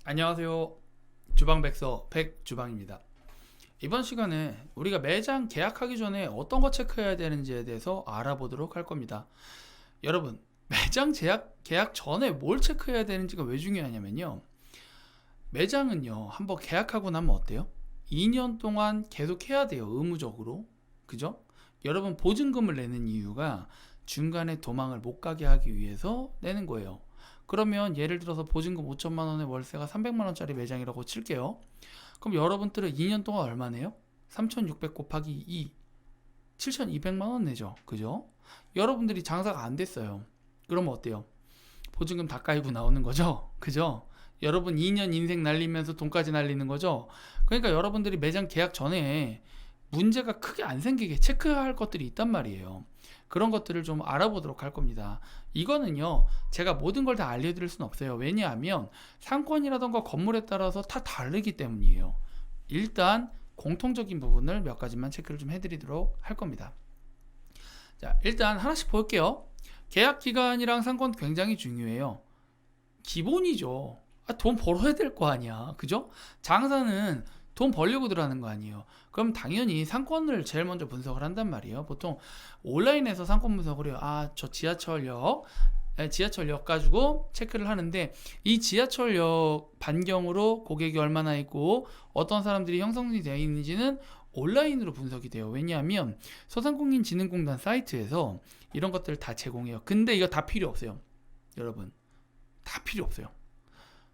안녕하세요. 주방백서 백주방입니다. 이번 시간에 우리가 매장 계약하기 전에 어떤 거 체크해야 되는지에 대해서 알아보도록 할 겁니다. 여러분, 매장 계약 전에 뭘 체크해야 되는지가 왜 중요하냐면요. 매장은요, 한번 계약하고 나면 어때요? 2년 동안 계속 해야 돼요, 의무적으로. 그죠? 여러분, 보증금을 내는 이유가 중간에 도망을 못 가게 하기 위해서 내는 거예요. 그러면 예를 들어서 보증금 5천만 원에 월세가 300만 원짜리 매장이라고 칠게요. 그럼 여러분들은 2년 동안 얼마네요? 3,600 곱하기 2, 7,200만 원 내죠. 그죠? 여러분들이 장사가 안 됐어요. 그러면 어때요? 보증금 다 까이고 나오는 거죠. 그죠? 여러분 2년 인생 날리면서 돈까지 날리는 거죠. 그러니까 여러분들이 매장 계약 전에 문제가 크게 안 생기게 체크할 것들이 있단 말이에요. 그런 것들을 좀 알아보도록 할 겁니다. 이거는요, 제가 모든 걸 다 알려드릴 수는 없어요. 왜냐하면 상권이라던가 건물에 따라서 다 다르기 때문이에요. 일단 공통적인 부분을 몇 가지만 체크를 좀 해드리도록 할 겁니다. 자, 일단 하나씩 볼게요. 계약 기간이랑 상권 굉장히 중요해요. 기본이죠. 돈 벌어야 될 거 아니야. 그죠? 장사는 돈 벌려고 들어가는 거 아니에요. 그럼 당연히 상권을 제일 먼저 분석을 한단 말이에요. 보통 온라인에서 상권 분석을 해요. 저 지하철역 가지고 체크를 하는데, 이 지하철역 반경으로 고객이 얼마나 있고 어떤 사람들이 형성이 되어 있는지는 온라인으로 분석이 돼요. 왜냐하면 소상공인진흥공단 사이트에서 이런 것들을 다 제공해요. 근데 이거 다 필요 없어요. 여러분, 다 필요 없어요.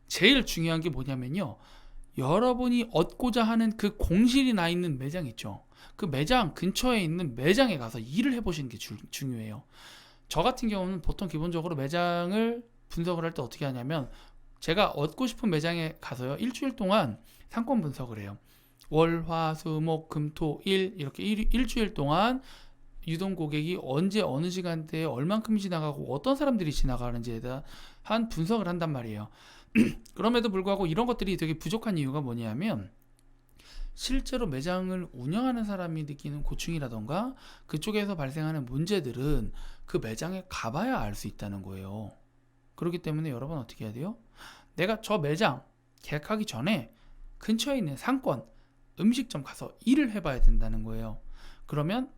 제일 중요한 게 뭐냐면요, 여러분이 얻고자 하는 그 공실이 나 있는 매장 있죠. 그 매장 근처에 있는 매장에 가서 일을 해보시는 게 중요해요. 저 같은 경우는 보통 기본적으로 매장을 분석을 할 때 어떻게 하냐면, 제가 얻고 싶은 매장에 가서요, 일주일 동안 상권 분석을 해요. 월, 화, 수, 목, 금, 토, 일, 이렇게 일주일 동안 유동 고객이 언제 어느 시간대에 얼만큼 지나가고 어떤 사람들이 지나가는지에 대한 분석을 한단 말이에요. 그럼에도 불구하고 이런 것들이 되게 부족한 이유가 뭐냐면, 실제로 매장을 운영하는 사람이 느끼는 고충이라던가 그쪽에서 발생하는 문제들은 그 매장에 가봐야 알 수 있다는 거예요. 그렇기 때문에 여러분 어떻게 해야 돼요? 내가 저 매장 계약하기 전에 근처에 있는 상권 음식점 가서 일을 해봐야 된다는 거예요. 그러면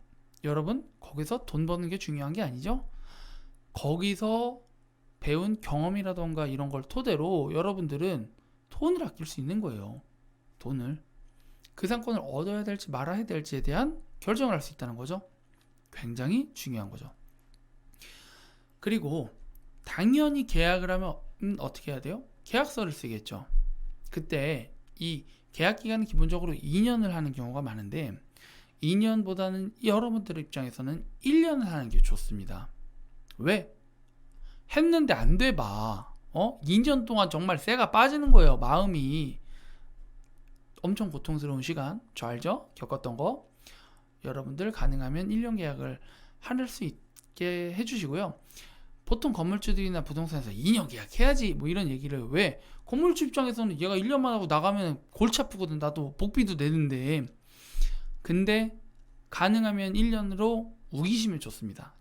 여러분, 거기서 돈 버는 게 중요한 게 아니죠? 거기서 배운 경험이라던가 이런 걸 토대로 여러분들은 돈을 아낄 수 있는 거예요. 돈을. 그 상권을 얻어야 될지 말아야 될지에 대한 결정을 할 수 있다는 거죠. 굉장히 중요한 거죠. 그리고 당연히 계약을 하면 어떻게 해야 돼요? 계약서를 쓰겠죠. 그때 이 계약 기간은 기본적으로 2년을 하는 경우가 많은데, 2년보다는 여러분들 입장에서는 1년을 하는 게 좋습니다. 왜? 했는데 안 돼 봐. 2년 동안 정말 쇠가 빠지는 거예요. 마음이. 엄청 고통스러운 시간. 저 알죠? 겪었던 거. 여러분들 가능하면 1년 계약을 할 수 있게 해주시고요. 보통 건물주들이나 부동산에서 2년 계약해야지 뭐 이런 얘기를, 왜? 건물주 입장에서는 얘가 1년만 하고 나가면 골치 아프거든. 나도 복비도 내는데. 근데 가능하면 1년으로 우기시면 좋습니다.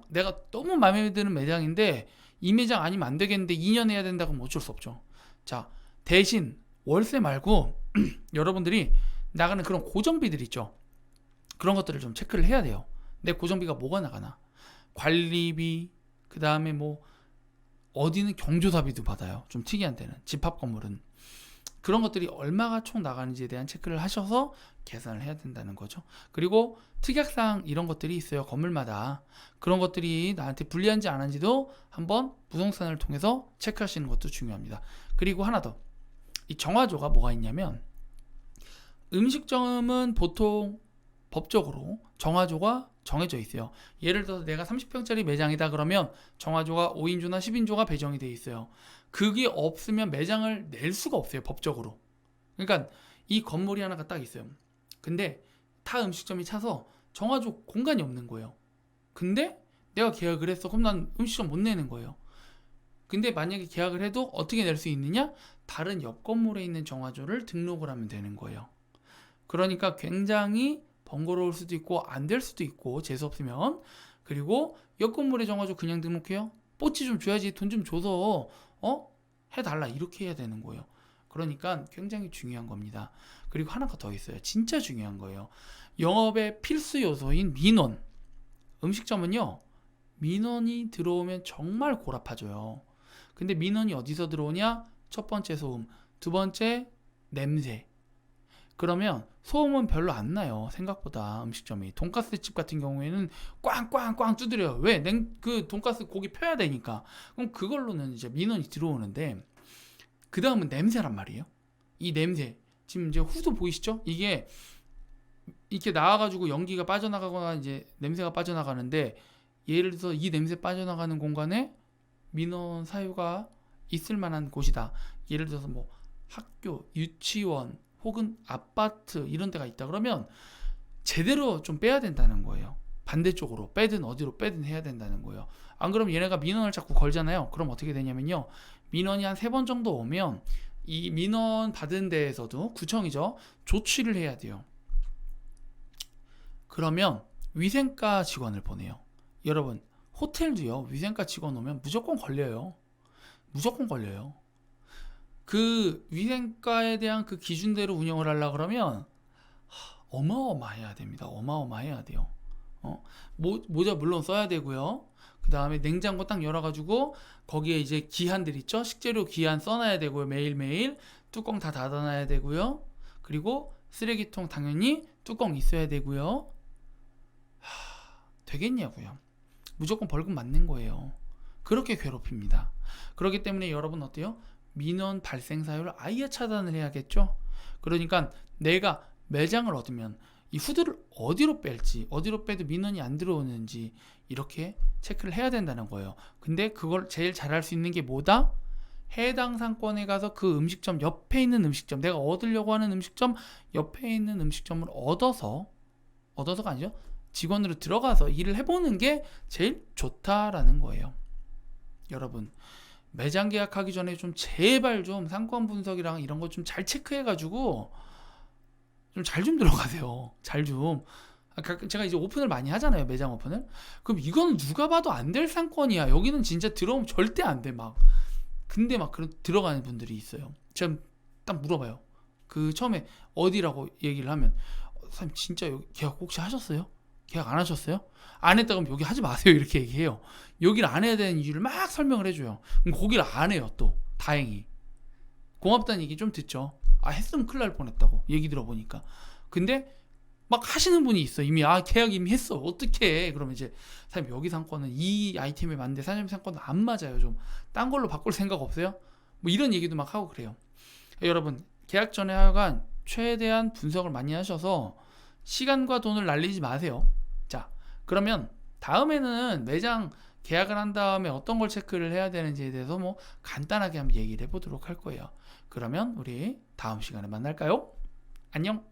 내가 너무 마음에 드는 매장인데 이 매장 아니면 안 되겠는데 2년 해야 된다고 하면 어쩔 수 없죠. 자, 대신 월세 말고 여러분들이 나가는 그런 고정비들 있죠. 그런 것들을 좀 체크를 해야 돼요. 내 고정비가 뭐가 나가나. 관리비, 그 다음에 뭐 어디는 경조사비도 받아요. 좀 특이한 데는, 집합 건물은. 그런 것들이 얼마가 총 나가는지에 대한 체크를 하셔서 계산을 해야 된다는 거죠. 그리고 특약사항 이런 것들이 있어요. 건물마다. 그런 것들이 나한테 불리한지 안 한지도 한번 부동산을 통해서 체크하시는 것도 중요합니다. 그리고 하나 더. 이 정화조가 뭐가 있냐면, 음식점은 보통 법적으로 정화조가 정해져 있어요. 예를 들어서 내가 30평짜리 매장이다 그러면 정화조가 5인조나 10인조가 배정이 되어 있어요. 그게 없으면 매장을 낼 수가 없어요, 법적으로. 그러니까 이 건물이 하나가 딱 있어요. 근데 타 음식점이 차서 정화조 공간이 없는 거예요. 근데 내가 계약을 했어. 그럼 난 음식점 못 내는 거예요. 근데 만약에 계약을 해도 어떻게 낼 수 있느냐? 다른 옆 건물에 있는 정화조를 등록을 하면 되는 거예요. 그러니까 굉장히 번거로울 수도 있고 안 될 수도 있고, 재수 없으면. 그리고 옆 건물에 정화조 그냥 등록해요? 뽀치 좀 줘야지. 돈 좀 줘서 해달라, 이렇게 해야 되는 거예요. 그러니까 굉장히 중요한 겁니다. 그리고 하나가 더 있어요. 진짜 중요한 거예요. 영업의 필수 요소인 민원. 음식점은요, 민원이 들어오면 정말 골아파져요. 근데 민원이 어디서 들어오냐? 첫 번째 소음, 두 번째 냄새. 그러면 소음은 별로 안 나요. 생각보다 음식점이. 돈가스 집 같은 경우에는 꽝꽝꽝 두드려요. 왜? 그 돈가스 고기 펴야 되니까. 그럼 그걸로는 이제 민원이 들어오는데, 그 다음은 냄새란 말이에요. 이 냄새. 지금 이제 후드 보이시죠? 이게 이렇게 나와가지고 연기가 빠져나가거나 이제 냄새가 빠져나가는데, 예를 들어서 이 냄새 빠져나가는 공간에 민원 사유가 있을 만한 곳이다. 예를 들어서 뭐 학교, 유치원 혹은 아파트 이런 데가 있다 그러면 제대로 좀 빼야 된다는 거예요. 반대쪽으로 빼든 어디로 빼든 해야 된다는 거예요. 안 그러면 얘네가 민원을 자꾸 걸잖아요. 그럼 어떻게 되냐면요, 민원이 한 3번 정도 오면 이 민원 받은 데에서도, 구청이죠, 조치를 해야 돼요. 그러면 위생과 직원을 보내요. 여러분, 호텔도요, 위생과 직원 오면 무조건 걸려요. 무조건 걸려요. 그 위생과에 대한 그 기준대로 운영을 하려고 그러면 어마어마해야 됩니다. 어마어마해야 돼요. 모자 물론 써야 되고요. 그 다음에 냉장고 딱 열어가지고 거기에 이제 기한들 있죠. 식재료 기한 써놔야 되고요. 매일매일 뚜껑 다 닫아놔야 되고요. 그리고 쓰레기통 당연히 뚜껑 있어야 되고요. 되겠냐고요. 무조건 벌금 맞는 거예요. 그렇게 괴롭힙니다. 그렇기 때문에 여러분 어때요? 민원 발생 사유를 아예 차단을 해야겠죠. 그러니까 내가 매장을 얻으면 이 후드를 어디로 뺄지, 어디로 빼도 민원이 안 들어오는지 이렇게 체크를 해야 된다는 거예요. 근데 그걸 제일 잘할 수 있는 게 뭐다? 해당 상권에 가서 그 음식점 옆에 있는 음식점, 내가 얻으려고 하는 음식점 옆에 있는 음식점을 얻어서가 아니죠, 직원으로 들어가서 일을 해보는 게 제일 좋다라는 거예요. 여러분, 매장 계약하기 전에 좀 제발 좀 상권 분석이랑 이런 거 좀 잘 체크해가지고 좀 잘 좀 들어가세요. 잘 좀. 제가 이제 오픈을 많이 하잖아요. 매장 오픈을. 그럼 이건 누가 봐도 안 될 상권이야. 여기는 진짜 들어오면 절대 안 돼. 막. 근데 막 그런 들어가는 분들이 있어요. 제가 딱 물어봐요. 그 처음에 어디라고 얘기를 하면, 선생님 진짜 여기 계약 혹시 하셨어요? 계약 안 하셨어요? 안 했다 그러면 여기 하지 마세요. 이렇게 얘기해요. 여기를 안 해야 되는 이유를 막 설명을 해줘요. 그럼 거기를 안 해요. 또 다행히. 고맙다는 얘기 좀 듣죠. 했으면 큰일 날 뻔했다고 얘기 들어보니까. 근데 막 하시는 분이 있어. 이미 계약 이미 했어. 어떡해. 그러면 이제 사장님 여기 상권은 이 아이템에 맞는데 사장님 상권은 안 맞아요. 좀 딴 걸로 바꿀 생각 없어요? 뭐 이런 얘기도 막 하고 그래요. 여러분, 계약 전에 하여간 최대한 분석을 많이 하셔서 시간과 돈을 날리지 마세요. 자, 그러면 다음에는 매장 계약을 한 다음에 어떤 걸 체크를 해야 되는지에 대해서 뭐 간단하게 한번 얘기를 해보도록 할 거예요. 그러면 우리 다음 시간에 만날까요? 안녕.